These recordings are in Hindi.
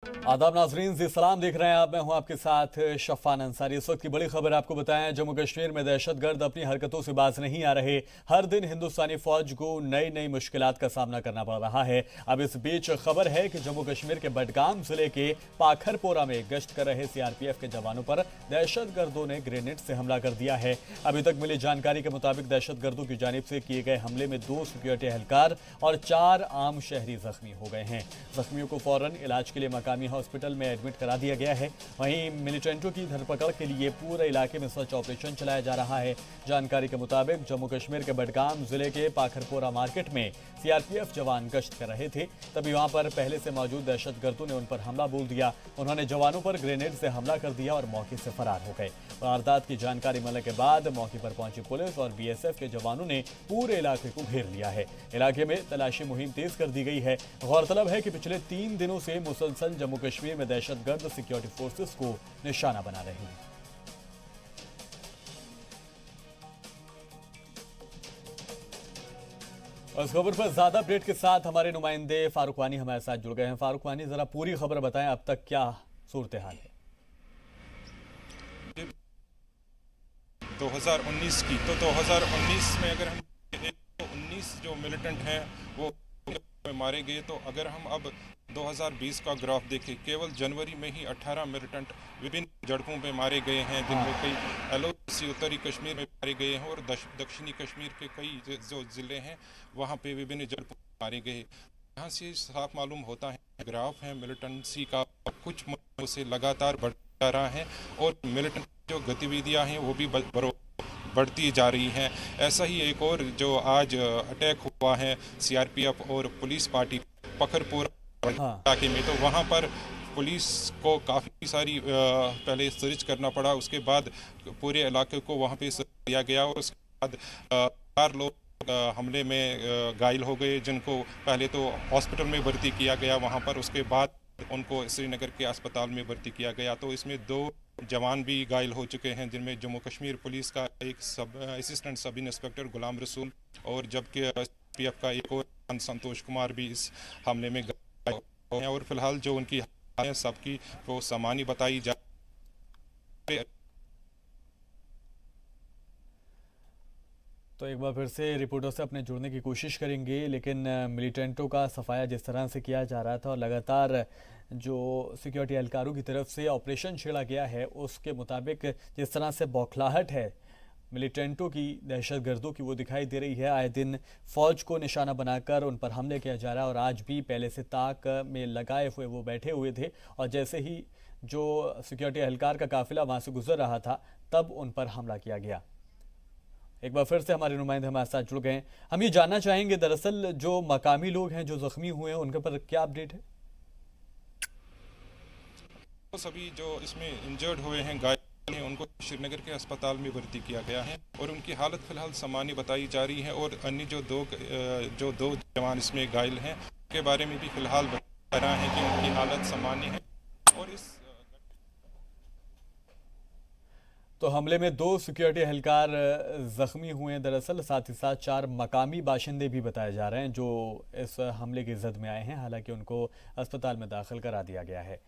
आदाब नाजरीन, जी सलाम देख रहे हैं आप। मैं हूं आपके साथ शफान अंसारी। इस वक्त की बड़ी खबर आपको बताएं, जम्मू कश्मीर में दहशतगर्द अपनी हरकतों से बाज नहीं आ रहे। हर दिन हिंदुस्तानी फौज को नई नई मुश्किलात का सामना करना पड़ रहा है। अब इस बीच खबर है कि जम्मू कश्मीर के बडगाम जिले के पाखरपोरा में गश्त कर रहे सीआरपीएफ के जवानों पर दहशतगर्दों ने ग्रेनेड से हमला कर दिया है। अभी तक मिली जानकारी के मुताबिक दहशतगर्दों की जानिब से किए गए हमले में 2 सिक्योरिटी एहलकार और 4 आम शहरी जख्मी हो गए हैं। जख्मियों को फौरन इलाज के लिए मकामी हॉस्पिटल में एडमिट करा दिया गया है। वहीं मिलिटेंटों की धरपकड़ के लिए पूरे इलाके में सर्च ऑपरेशन चलाया जा रहा है। जानकारी के मुताबिक जम्मू कश्मीर के बडगाम जिले के पाखरपोरा मार्केट में सीआरपीएफ जवान गश्त कर रहे थे, तभी वहां पर पहले से मौजूद दहशतगर्दों ने उन पर हमला बोल दिया। उन्होंने जवानों पर ग्रेनेड से हमला कर दिया और मौके से फरार हो गए। वारदात की जानकारी मिलने के बाद मौके पर पहुंची पुलिस और बीएसएफ के जवानों ने पूरे इलाके को घेर लिया है। इलाके में तलाशी मुहिम तेज कर दी गई है। गौरतलब है कि पिछले 3 दिनों से मुसलसल जम्मू कश्मीर में दहशतगर्द सिक्योरिटी फोर्सेस को निशाना बना रहे हैं। इस खबर पर ज्यादा अपडेट के साथ हमारे नुमाइंदे फारूक वानी हमारे साथ जुड़ गए हैं। फारूक वानी, जरा पूरी खबर बताएं, अब तक क्या सूरत हाल है? 2019 की, तो 2019 में अगर हम 19 जो मिलिटेंट हैं वो मारे गए, तो अगर हम अब 2020 का ग्राफ देखें, केवल जनवरी में ही 18 मिलिटेंट विभिन्न झड़पों में मारे गए हैं, जिनमें कई एलओसी उत्तरी कश्मीर में मारे गए हैं और दक्षिणी कश्मीर के कई जो ज़िले हैं वहाँ पे विभिन्न झड़पों में मारे गए। यहाँ से साफ मालूम होता है ग्राफ है मिलिटेंसी का कुछ महीनों से लगातार बढ़ता जा रहा है और मिलिटेंट जो गतिविधियाँ हैं वो भी बढ़ती जा रही हैं। ऐसा ही एक और जो आज अटैक हुआ है सीआरपीएफ और पुलिस पार्टी पखरपुर इलाके में, तो वहाँ पर पुलिस को काफ़ी सारी पहले सर्च करना पड़ा, उसके बाद पूरे इलाके को वहाँ पे सर्च किया गया और उसके बाद 4 लोग हमले में घायल हो गए, जिनको पहले तो हॉस्पिटल में भर्ती किया गया वहाँ पर, उसके बाद उनको श्रीनगर के अस्पताल में भर्ती किया गया। तो इसमें 2 जवान भी घायल हो चुके हैं, जिनमें जम्मू कश्मीर पुलिस का एक assistant sub inspector Ghulam Rasool और जबकि पीएफ का एक और संतोष कुमार भी इस हमले में घायल हैं। और फिलहाल जो उनकी हालत सबकी वो सामान्य बताई जा तो एक बार फिर से रिपोर्टर से अपने जुड़ने की कोशिश करेंगे, लेकिन मिलिटेंटों का सफाया जिस तरह से किया जा रहा था और लगातार जो सिक्योरिटी एहलकारों की तरफ से ऑपरेशन छेड़ा गया है, उसके मुताबिक जिस तरह से बौखलाहट है मिलिटेंटों की, दहशतगर्दों की, वो दिखाई दे रही है। आए दिन फौज को निशाना बनाकर उन पर हमले किया जा रहा है और आज भी पहले से ताक में लगाए हुए वो बैठे हुए थे और जैसे ही जो सिक्योरिटी एहलकार का काफिला वहां से गुजर रहा था तब उन पर हमला किया गया। एक बार फिर से हमारे नुमाइंदे हमारे साथ जुड़ गए हैं। हम ये जानना चाहेंगे, दरअसल जो मकामी लोग हैं जो जख्मी हुए हैं उनके पर क्या अपडेट है? तो सभी जो इसमें इंजर्ड हुए हैं, घायल हैं, उनको श्रीनगर के अस्पताल में भर्ती किया गया है और उनकी हालत फिलहाल सामान्य बताई जा रही है। और अन्य जो दो जवान इसमें घायल हैं उनके बारे में भी फिलहाल बता रहा है कि उनकी हालत सामान्य है। और इस तो हमले में 2 सिक्योरिटी एहलकार जख्मी हुए हैं दरअसल, साथ ही साथ 4 मकामी बाशिंदे भी बताए जा रहे हैं जो इस हमले की जद में आए हैं। हालांकि उनको अस्पताल में दाखिल करा दिया गया है।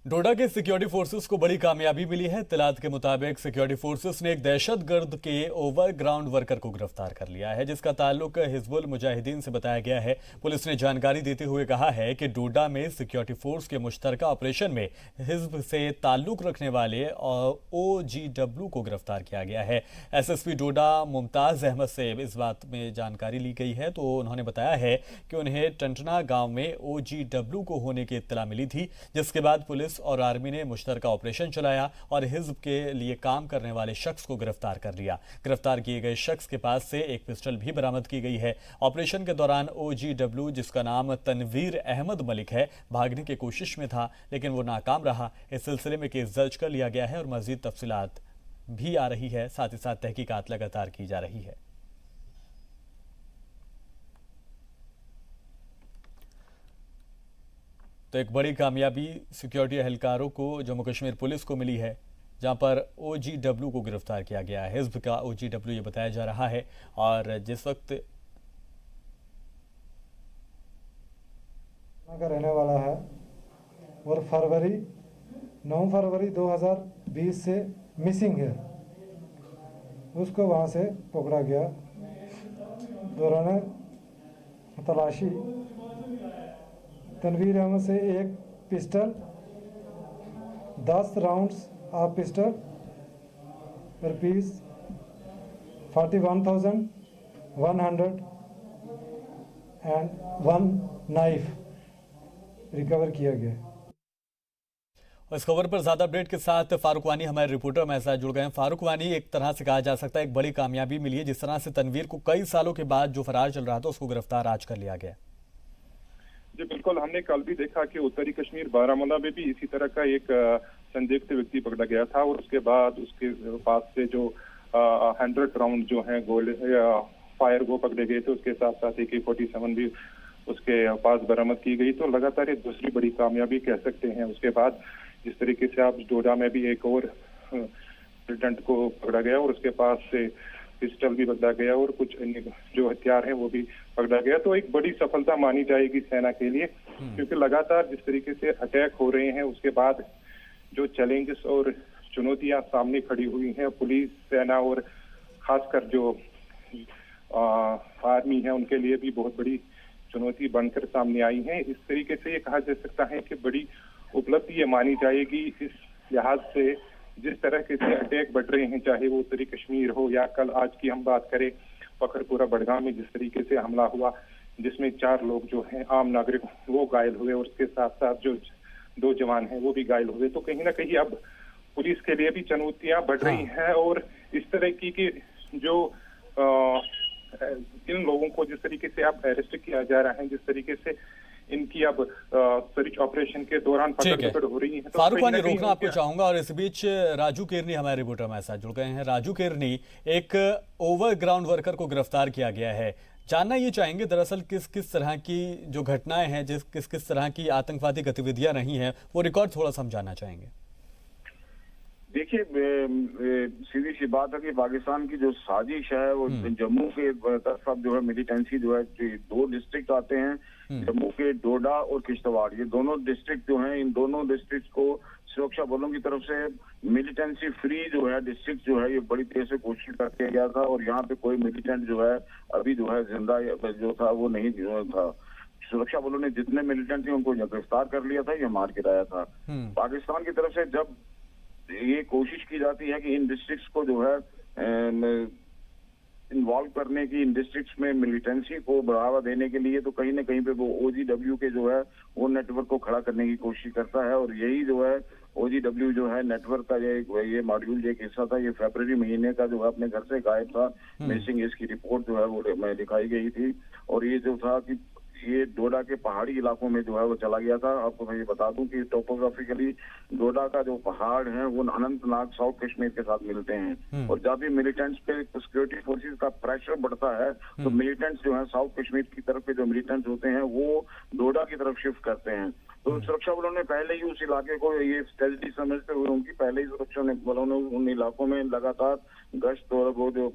डोडा के सिक्योरिटी फोर्सेस को बड़ी कामयाबी मिली है। इत्तलात के मुताबिक सिक्योरिटी फोर्सेस ने एक दहशतगर्द के ओवरग्राउंड वर्कर को गिरफ्तार कर लिया है, जिसका ताल्लुक हिजबुल मुजाहिदीन से बताया गया है। पुलिस ने जानकारी देते हुए कहा है कि डोडा में सिक्योरिटी फोर्स के मुश्तरका ऑपरेशन में हिजब से ताल्लुक रखने वाले OGW को गिरफ्तार किया गया है। एसएसपी डोडा मुमताज अहमद से इस बात में जानकारी ली गई है, तो उन्होंने बताया है कि उन्हें टंटना गांव में OGW को होने की इत्तला मिली थी, जिसके बाद पुलिस और आर्मी ने मुश्तरका ऑपरेशन चलाया और हिजब के लिए काम करने वाले शख्स को गिरफ्तार कर लिया। गिरफ्तार किए गए शख्स के पास से एक पिस्टल भी बरामद की गई है। ऑपरेशन के दौरान OGW, जिसका नाम तनवीर अहमद मलिक है, भागने की कोशिश में था लेकिन वो नाकाम रहा। इस सिलसिले में केस दर्ज कर लिया गया है और मजीद तफसीलात भी आ रही है, साथ ही साथ तहकीकात लगातार की जा रही है। तो एक बड़ी कामयाबी सिक्योरिटी एहलकारों को, जम्मू कश्मीर पुलिस को मिली है। जहां पर OGW को गिरफ्तार किया गया है। हिज़्ब का OGW ये बताया जा रहा है। और जिस वक्त का रहने वाला है और 9 फरवरी 2020 से मिसिंग है, उसको वहाँ से पकड़ा गया। दौरान तलाशी तनवीर अहमद से एक pistol, 10 rounds of pistol, rupees 41,100 and 1 knife recover किया गया। इस खबर पर ज्यादा अपडेट के साथ फारूक वानी हमारे रिपोर्टर हमारे साथ जुड़ गए हैं। फारूक वानी, एक तरह से कहा जा सकता है एक बड़ी कामयाबी मिली है, जिस तरह से तनवीर को कई सालों के बाद जो फरार चल रहा था उसको गिरफ्तार आज कर लिया गया। जी बिल्कुल, हमने कल भी देखा कि उत्तरी कश्मीर बारामूला में भी इसी तरह का एक संदिग्ध व्यक्ति पकड़ा गया था और उसके बाद उसके पास से जो 100 राउंड जो है गोले फायर वो पकड़े गए थे। उसके साथ साथ AK-47 भी उसके पास बरामद की गई। तो लगातार ये दूसरी बड़ी कामयाबी कह सकते हैं। उसके बाद जिस तरीके से आप डोडा में भी एक और मिलिटेंट को पकड़ा गया और उसके पास से पिस्टल भी पकड़ा गया और कुछ अन्य जो हथियार हैं वो भी पकड़ा गया। तो एक बड़ी सफलता मानी जाएगी सेना के लिए, क्योंकि लगातार जिस तरीके से अटैक हो रहे हैं उसके बाद जो चैलेंजेस और चुनौतियां सामने खड़ी हुई हैं, पुलिस, सेना और खासकर जो आर्मी है उनके लिए भी बहुत बड़ी चुनौती बनकर सामने आई है। इस तरीके से ये कहा जा सकता है कि बड़ी उपलब्धि ये मानी जाएगी इस लिहाज से जिस तरह के अटैक बढ़ रहे हैं, चाहे वो उत्तरी कश्मीर हो या कल आज की हम बात करें फखरपुरा बड़गाम में जिस तरीके से हमला हुआ जिसमें 4 लोग जो हैं आम नागरिक वो घायल हुए और उसके साथ साथ जो 2 जवान हैं वो भी घायल हुए। तो कहीं ना कहीं अब पुलिस के लिए भी चुनौतियां बढ़ रही हैं और इस तरह की जो इन लोगों को जिस तरीके से अब अरेस्ट किया जा रहा है, जिस तरीके से इनकी अब सर्च ऑपरेशन के दौरान पकड़ हो रही है। तो फारूक वानी, रोकना आपको चाहूंगा और इस बीच राजू केरनी हमारे रिपोर्टर हमारे साथ जुड़ गए हैं। राजू केरनी, एक ओवरग्राउंड वर्कर को गिरफ्तार किया गया है। जानना ये चाहेंगे दरअसल किस किस तरह की जो घटनाएं हैं, किस किस तरह की आतंकवादी गतिविधियां रही हैं, वो रिकॉर्ड थोड़ा सा हम जानना चाहेंगे। देखिए, सीधी सी बात है कि पाकिस्तान की जो साजिश है वो जम्मू के तरफ जो है मिलिटेंसी जो है 2 डिस्ट्रिक्ट आते हैं, जम्मू के डोडा और किश्तवाड़, ये दोनों डिस्ट्रिक्ट जो हैं, इन दोनों डिस्ट्रिक्ट को सुरक्षा बलों की तरफ से मिलिटेंसी फ्री जो है डिस्ट्रिक्ट जो है ये बड़ी तेज से कोशिश करके गया था और यहाँ पे कोई मिलिटेंट जो है अभी जो है जिंदा जो था वो नहीं था। सुरक्षा बलों ने जितने मिलिटेंट थे उनको गिरफ्तार कर लिया था, ये मार गिराया था। पाकिस्तान की तरफ से जब ये कोशिश की जाती है कि इन डिस्ट्रिक्ट्स को जो है इन्वॉल्व करने की, इन डिस्ट्रिक्ट्स में मिलिटेंसी को बढ़ावा देने के लिए, तो कहीं ना कहीं पे वो OGW के जो है वो नेटवर्क को खड़ा करने की कोशिश करता है। और यही जो है OGW जो है नेटवर्क का ये मॉड्यूल जो एक हिस्सा था, ये फरवरी महीने का जो है अपने घर से गायब था, मिसिंग, इसकी रिपोर्ट जो है वो दिखाई गई थी। और ये जो था कि ये डोडा के पहाड़ी इलाकों में जो है वो चला गया था। आपको मैं ये बता दूं कि टोपोग्राफिकली डोडा का जो पहाड़ है वो अनंतनाग साउथ कश्मीर के साथ मिलते हैं और जब भी मिलिटेंट्स पे सिक्योरिटी फोर्सेस का प्रेशर बढ़ता है तो मिलिटेंट्स जो है साउथ कश्मीर की तरफ के जो मिलिटेंट्स होते हैं वो डोडा की तरफ शिफ्ट करते हैं। तो सुरक्षा बलों ने पहले ही उस इलाके को ये स्ट्रेटजी समझते हुए उनकी पहले ही सुरक्षा बलों ने उन इलाकों में लगातार गश्त और वो जो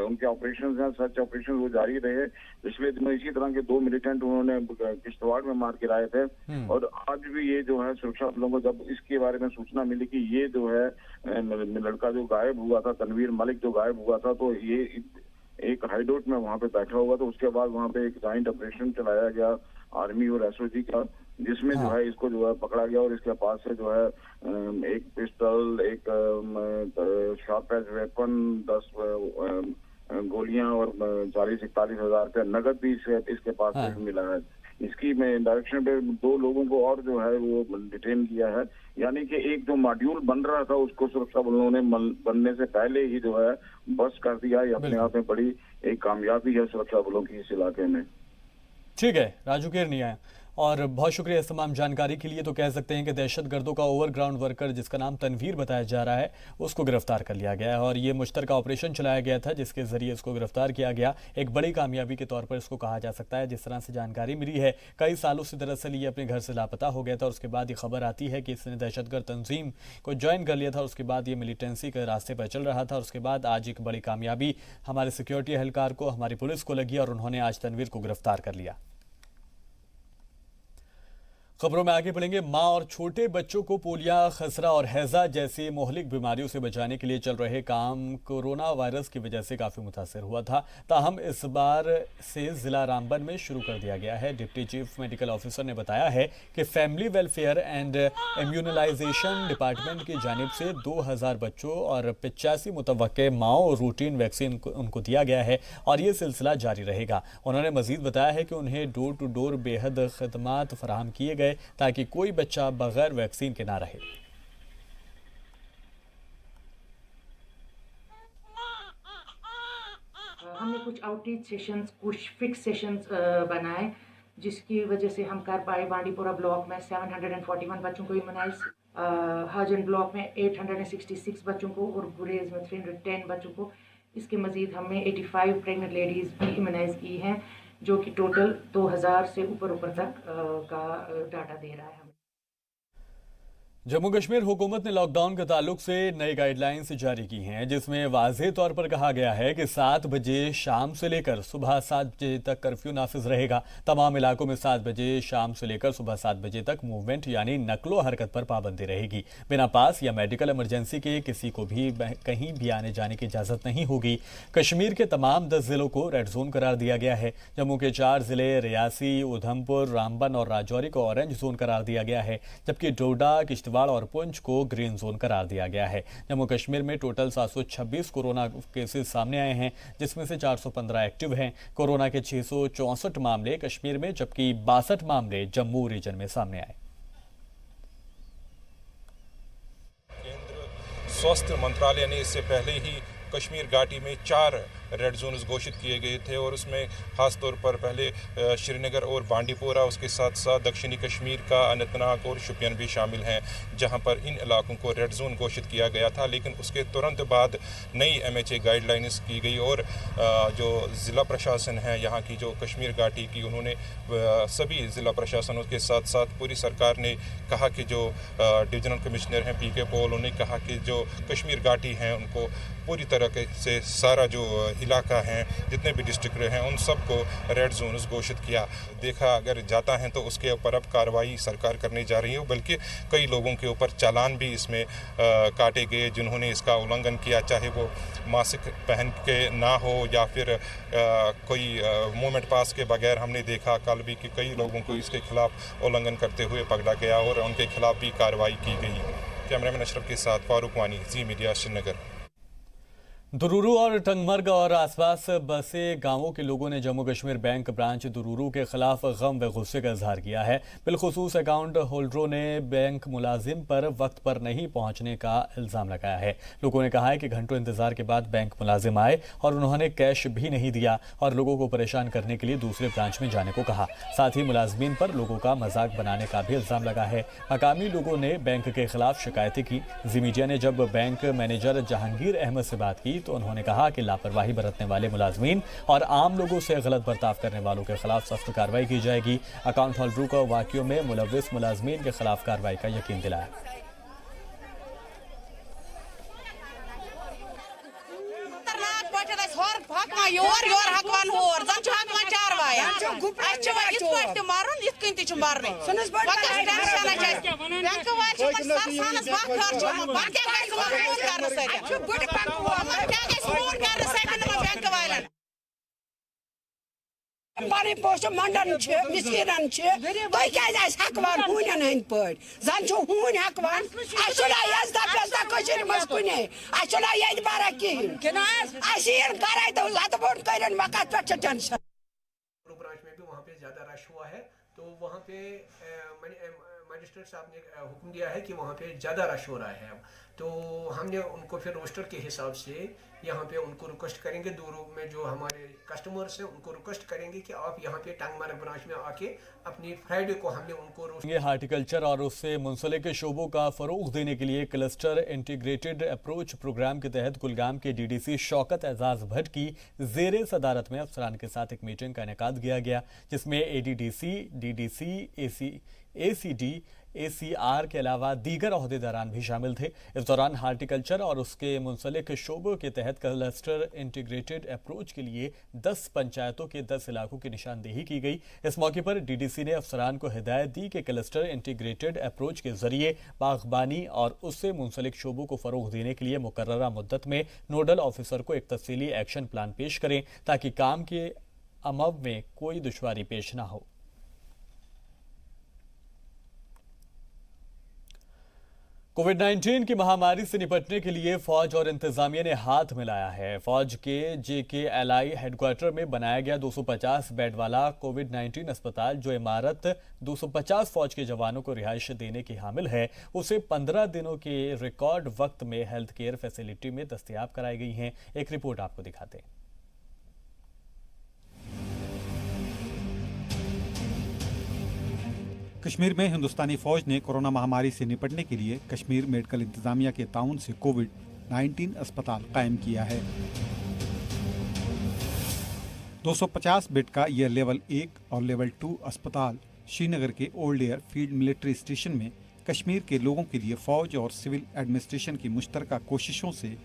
उनके ऑपरेशन हैं, सर्च ऑपरेशन वो जारी रहे। पिछले दिनों इसी तरह के 2 मिलिटेंट उन्होंने किश्तवाड़ में मार गिराए थे और आज भी ये जो है सुरक्षा बलों को जब इसके बारे में सूचना मिली कि ये जो है लड़का जो गायब हुआ था, तनवीर मलिक जो गायब हुआ था, तो ये एक हाइडआउट में वहां पे बैठा हुआ, तो उसके बाद वहां पे एक जॉइंट ऑपरेशन चलाया गया आर्मी और SOG का, जिसमें जो है इसको जो है पकड़ा गया और इसके पास से जो है एक पिस्टल, एक शार्प एज वेपन, 10 गोलियां और 40-41 हजार का नगद भी इसके पास से मिला है। इसकी में डायरेक्शन पे 2 लोगों को और जो है वो डिटेन किया है, यानी कि एक जो मॉड्यूल बन रहा था उसको सुरक्षा बलों ने बनने से पहले ही जो है बस कर दिया। ये अपने आप में बड़ी एक कामयाबी है सुरक्षा बलों की इस इलाके में। ठीक है, राजू केरनी है। और बहुत शुक्रिया इस तमाम जानकारी के लिए। तो कह सकते हैं कि दहशतगर्दों का ओवरग्राउंड वर्कर जिसका नाम तनवीर बताया जा रहा है उसको गिरफ्तार कर लिया गया है और ये मुश्तरका ऑपरेशन चलाया गया था जिसके जरिए इसको गिरफ्तार किया गया। एक बड़ी कामयाबी के तौर पर इसको कहा जा सकता है। जिस तरह से जानकारी मिली है कई सालों से दरअसल ये अपने घर से लापता हो गया था और उसके बाद ये खबर आती है कि इसने दहशतगर्द तंजीम को ज्वाइन कर लिया था। उसके बाद ये मिलिटेंसी के रास्ते पर चल रहा था और उसके बाद आज एक बड़ी कामयाबी हमारे सिक्योरिटी एहलकार को, हमारी पुलिस को लगी और उन्होंने आज तनवीर को गिरफ्तार कर लिया। खबरों में आगे बढ़ेंगे। मां और छोटे बच्चों को पोलिया, खसरा और हैजा जैसी मोहलिक बीमारियों से बचाने के लिए चल रहे काम कोरोना वायरस की वजह से काफ़ी मुतासर हुआ था। ताहम इस बार से ज़िला रामबन में शुरू कर दिया गया है। डिप्टी चीफ मेडिकल ऑफिसर ने बताया है कि फैमिली वेलफेयर एंड इम्यूनलाइजेशन डिपार्टमेंट की जानिब से 2000 बच्चों और 85 मुतवक्के माओ रूटीन वैक्सीन उनको दिया गया है और ये सिलसिला जारी रहेगा। उन्होंने मजीद बताया है कि उन्हें डोर टू डोर बेहद खदमात फराहम किए गए ताकि कोई बच्चा बगैर वैक्सीन के ना रहे। हमने कुछ आउटरीच सेशंस, कुछ फिक्स सेशंस बनाए जिसकी वजह से हम कर पाए। बांडीपुरा ब्लॉक में 741 बच्चों को इम्यूनाइज, हाजन ब्लॉक में 866 बच्चों को और गुरेज में 310 बच्चों को। इसके मजीद हमने 85 प्रेग्नेंट लेडीज़ भी इम्यूनाइज की हैं जो कि टोटल 2000 से ऊपर तक का डाटा दे रहा है। जम्मू कश्मीर हुकूमत ने लॉकडाउन के ताल्लुक से नई गाइडलाइंस जारी की हैं जिसमें वाज़ेह तौर पर कहा गया है कि 7 बजे शाम से लेकर सुबह 7 बजे तक कर्फ्यू नाफिज रहेगा। तमाम इलाकों में 7 बजे शाम से लेकर सुबह 7 बजे तक मूवमेंट यानी नकलो हरकत पर पाबंदी रहेगी। बिना पास या मेडिकल इमरजेंसी के किसी को भी कहीं भी आने जाने की इजाज़त नहीं होगी। कश्मीर के तमाम 10 जिलों को रेड जोन करार दिया गया है। जम्मू के 4 जिले रियासी, उधमपुर, रामबन और राजौरी को ऑरेंज जोन करार दिया गया है जबकि डोडा, किश्तवाड़ और पुंछ को ग्रीन जोन करार दिया गया है। जम्मू कश्मीर में टोटल 726 कोरोना केसेस सामने आए हैं जिसमें से 415 एक्टिव हैं। कोरोना के 664 मामले कश्मीर में जबकि 62 मामले जम्मू रीजन में सामने आए। केंद्र स्वास्थ्य मंत्रालय ने इससे पहले ही कश्मीर घाटी में 4 रेड जोन्स घोषित किए गए थे और उसमें ख़ास तौर पर पहले श्रीनगर और बांडीपोरा, उसके साथ साथ दक्षिणी कश्मीर का अनंतनाग और शोपियान भी शामिल हैं जहां पर इन इलाकों को रेड जोन घोषित किया गया था। लेकिन उसके तुरंत बाद नई MHA गाइडलाइंस की गई और जो ज़िला प्रशासन है यहाँ की, जो कश्मीर घाटी की, उन्होंने सभी ज़िला प्रशासनों के साथ साथ पूरी सरकार ने कहा कि जो डिविजनल कमिश्नर हैं PK पॉल, उन्होंने कहा कि जो कश्मीर घाटी हैं उनको पूरी तरह से सारा जो इलाका है, जितने भी डिस्ट्रिक्ट हैं, उन सबको रेड जोन्स घोषित किया। देखा अगर जाता है तो उसके ऊपर अब कार्रवाई सरकार करने जा रही है, बल्कि कई लोगों के ऊपर चालान भी इसमें काटे गए जिन्होंने इसका उल्लंघन किया, चाहे वो मास्क पहन के ना हो या फिर कोई मूवमेंट पास के बगैर। हमने देखा कल भी कि कई लोगों को इसके खिलाफ उल्लंघन करते हुए पकड़ा गया और उनके खिलाफ भी कार्रवाई की गई। कैमरामैन अशरफ के साथ फारूक वानी, जी मीडिया, श्रीनगर। दुरूरू और टंगमर्ग और आसपास बसे गांवों के लोगों ने जम्मू कश्मीर बैंक ब्रांच दुरूरू के खिलाफ गम व गुस्से का इजहार किया है। बिलखुसूस अकाउंट होल्डरों ने बैंक मुलाजिम पर वक्त पर नहीं पहुंचने का इल्ज़ाम लगाया है। लोगों ने कहा है कि घंटों इंतजार के बाद बैंक मुलाजिम आए और उन्होंने कैश भी नहीं दिया और लोगों को परेशान करने के लिए दूसरे ब्रांच में जाने को कहा। साथ ही मुलाजमीन पर लोगों का मजाक बनाने का भी इल्ज़ाम लगा है। मकामी लोगों ने बैंक के खिलाफ शिकायतें की। जी मीडिया ने जब बैंक मैनेजर जहांगीर अहमद से बात की तो उन्होंने कहा कि लापरवाही बरतने वाले मुलाजमीन और आम लोगों से गलत बर्ताव करने वालों के खिलाफ सख्त कार्रवाई की जाएगी। अकाउंट होल्डरों को वाक़ियों में मुलव्विस मुलाजमीन के खिलाफ कार्रवाई का यकीन दिलाया। Bari posto mandan miskinan toy kaz hakwan hunan hind pad zan chu hun hakwan asula yazda pesta koshir maskune asula yed baraki asir karai to latbon kairan makat pe tension. Branch में भी वहाँ पे ज़्यादा रश हुआ है तो वहाँ पे मजिस्ट्रेट साहब ने हुक्म दिया है कि वहाँ पे ज़्यादा रश हो रहा है, तो हमने उनको फिर रोस्टर के हिसाब से यहाँ पे उनको रिक्वेस्ट करेंगे, दूर में जो हमारे कस्टमर्स हैं उनको रिक्वेस्ट करेंगे कि आप यहाँ पे टंगमर्ग ब्रांच में आके अपनी फ्राइडे को हमने उनको ये हार्टिकल्चर और उससे मुंसलिक शोबों का फरोग देने के लिए क्लस्टर इंटीग्रेटेड अप्रोच प्रोग्राम के तहत कुलगाम के डीडीसी शौकत एजाज भट्ट की जेर सदारत में अफसरान के साथ एक मीटिंग का इनेकाद किया गया, जिसमें एडीडीसी, डीडीसी, एसीडी, एसीआर के अलावा दीगर ओहदेदारान भी शामिल थे। इस दौरान हार्टिकल्चर और उसके मुंसलिक शोबों के तहत क्लस्टर इंटीग्रेटेड अप्रोच के लिए 10 पंचायतों के 10 इलाकों की निशानदेही की गई। इस मौके पर डीडीसी ने अफसरान को हिदायत दी कि क्लस्टर इंटीग्रेटेड अप्रोच के जरिए बागबानी और उससे मुंसलिक शोबों को फरोग देने के लिए मुकर्ररा मुद्दत में नोडल ऑफिसर को एक तफसीली एक्शन प्लान पेश करें ताकि काम के अमल में कोई दुश्वारी पेश न हो। कोविड-19 की महामारी से निपटने के लिए फौज और इंतजामिया ने हाथ मिलाया है। फौज के JKLI हेडक्वार्टर में बनाया गया 250 बेड वाला कोविड-19 अस्पताल, जो इमारत 250 फौज के जवानों को रिहाइश देने की हामिल है, उसे 15 दिनों के रिकॉर्ड वक्त में हेल्थ केयर फैसिलिटी में दस्तयाब कराई गई हैं। एक रिपोर्ट आपको दिखाते हैं। कश्मीर में हिंदुस्तानी फौज ने कोरोना महामारी से निपटने के लिए कश्मीर मेडिकल इंतजामिया के ताउन से कोविड-19 अस्पताल कायम किया है। 250 बेड का यह लेवल 1 और लेवल 2 अस्पताल श्रीनगर के old air field military station में कश्मीर के लोगों के लिए फौज और सिविल एडमिनिस्ट्रेशन की मुश्तरका कोशिशों से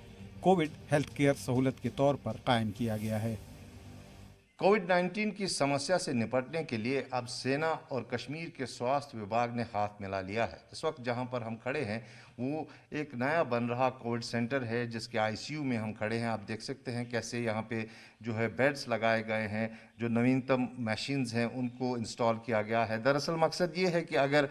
कोविड हेल्थ केयर सहूलत के तौर पर कायम किया गया है। कोविड-19 की समस्या से निपटने के लिए अब सेना और कश्मीर के स्वास्थ्य विभाग ने हाथ मिला लिया है। इस वक्त जहां पर हम खड़े हैं वो एक नया बन रहा कोविड सेंटर है, जिसके ICU में हम खड़े हैं। आप देख सकते हैं कैसे यहाँ पे जो है बेड्स लगाए गए हैं, जो नवीनतम मशीन्स हैं उनको इंस्टॉल किया गया है। दरअसल मकसद ये है कि अगर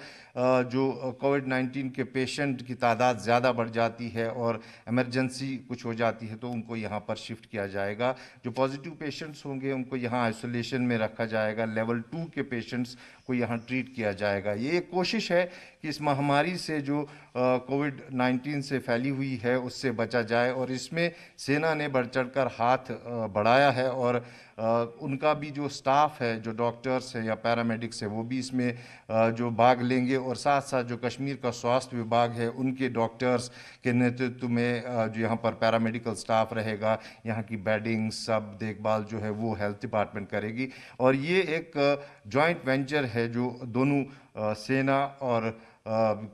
जो कोविड-19 के पेशेंट की तादाद ज़्यादा बढ़ जाती है और इमरजेंसी कुछ हो जाती है तो उनको यहाँ पर शिफ्ट किया जाएगा। जो पॉजिटिव पेशेंट्स होंगे उनको यहाँ आइसोलेशन में रखा जाएगा। लेवल 2 के पेशेंट्स को यहाँ ट्रीट किया जाएगा। ये एक कोशिश है कि इस महामारी से जो कोविड-19 से फैली हुई है उससे बचा जाए, और इसमें सेना ने बढ़ चढ़कर हाथ बढ़ाया है और उनका भी जो स्टाफ है, जो डॉक्टर्स है या पैरामेडिक्स है, वो भी इसमें जो भाग लेंगे, और साथ साथ जो कश्मीर का स्वास्थ्य विभाग है उनके डॉक्टर्स के नेतृत्व में जो यहाँ पर पैरामेडिकल स्टाफ रहेगा। यहाँ की बेडिंग सब देखभाल जो है वो हेल्थ डिपार्टमेंट करेगी। और ये एक जॉइंट वेंचर है जो दोनों सेना और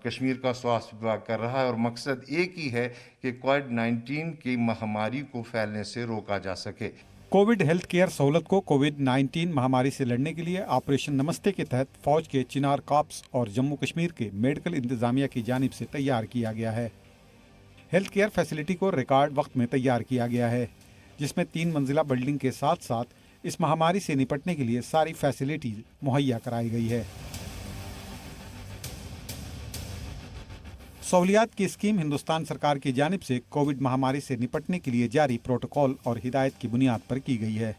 कश्मीर का स्वास्थ्य विभाग कर रहा है, और मकसद एक ही है कि कोविड-19 की महामारी को फैलने से रोका जा सके। कोविड हेल्थ केयर सहूलत को कोविड-19 महामारी से लड़ने के लिए ऑपरेशन नमस्ते के तहत फौज के चिनार कॉर्प्स और जम्मू कश्मीर के मेडिकल इंतजामिया की जानिब से तैयार किया गया है। हेल्थ केयर फैसिलिटी को रिकॉर्ड वक्त में तैयार किया गया है, जिसमें 3 मंजिला बिल्डिंग के साथ साथ इस महामारी से निपटने के लिए सारी फैसिलिटीज मुहैया कराई गई है। सहूलियात की स्कीम हिंदुस्तान सरकार की जानिब से कोविड महामारी से निपटने के लिए जारी प्रोटोकॉल और हिदायत की बुनियाद पर की गई है।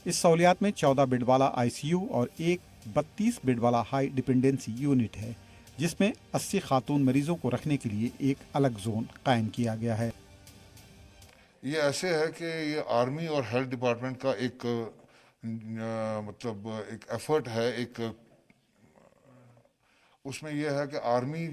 इस सहूलियात में 14 बेड वाला ICU और एक 32 बेड वाला हाई डिपेंडेंसी यूनिट है, जिसमें 80 खातून मरीजों को रखने के लिए एक अलग जोन कायम किया गया है। ये ऐसे है कि ये आर्मी और हेल्थ डिपार्टमेंट का एक मतलब एक एफर्ट है। एक उसमें यह है कि आर्मी